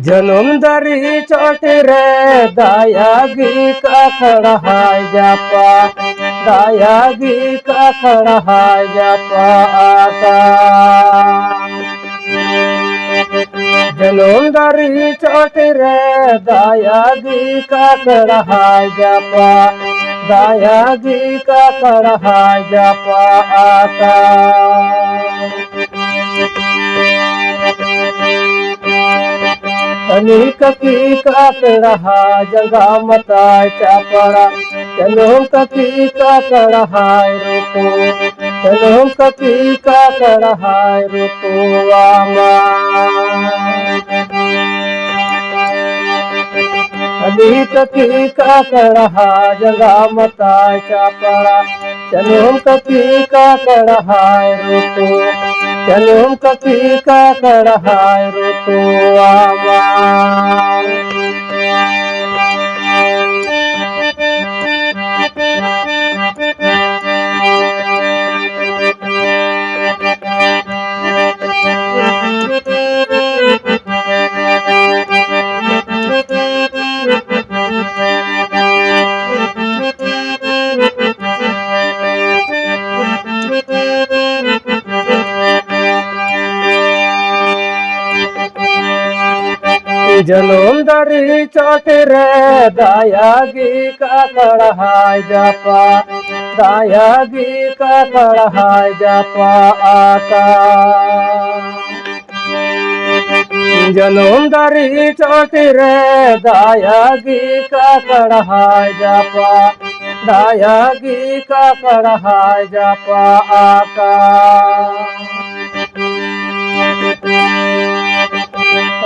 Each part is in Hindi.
जनम दरी चोट रे दायागी का खड़ा है जापा, दायागी का खड़ा है जापा आता। जनम दरी चोट रे दायागी का खड़ा है जापा, दायागी का खड़ा है जापा आता। अनेक की काक रहा जगा मता चापड़ा, चलो ककी काक रहा रुको, चलो ककी काक रहा रुको आमा। अनेक की काक रहा जगा मता चापड़ा, चलो ककी काक रहा रुको, चलो ककी काक रहा रुको आमा। जनम दरी चोट रे दायागी का कढ़ाई जापा, दायागी का कढ़ाई जापा आता। जनम दरी चोट रे दायागी का कढ़ाई जापा, दायागी का कढ़ाई जापा आता।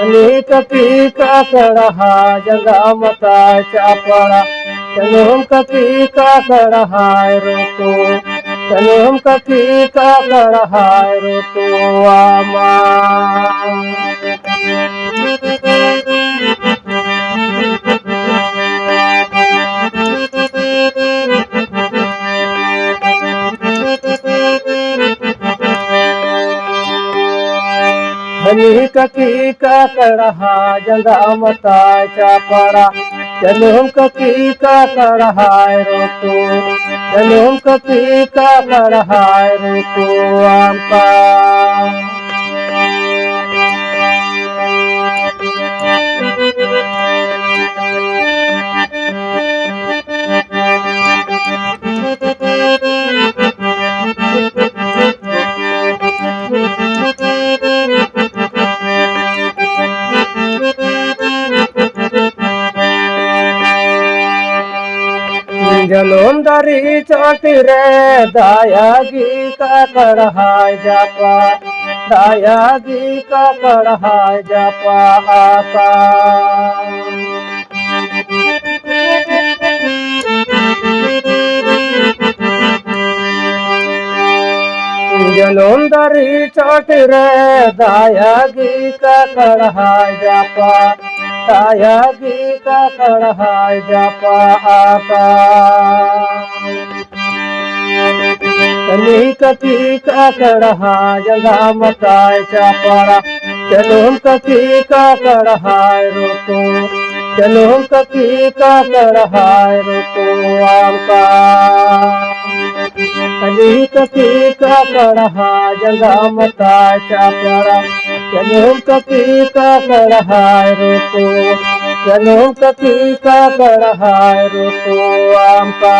अनेक की का कढ़ा जगा मता चापड़ा, चलो हम ककी का कढ़ा रोको, चलो हम ककी का कढ़ा रोको आमा। अनेक की का कढ़ा जगा मता चापड़ा, चलो हम ककी का कढ़ा रोको, चलो हम ककी का कढ़ा रोको आमा। जनम दरी चोट रे दायागी का कढ़ाई जापा, दायागी का कढ़ाई जापा आता। जनम दरी चोट रे दायागी का कढ़ाई जापा, दायागी का कढ़ाई जापा आता। अनेक की का कढ़ा जगा मता चापड़ा, चलो हम ककी का कढ़ा रोको, चलो हम ककी का कढ़ा रोको आका। अनेक की का कढ़ा जगा मता चापड़ा, चलो हम ककी का कढ़ा रोको, चलो हम ककी का कढ़ा रोको आका।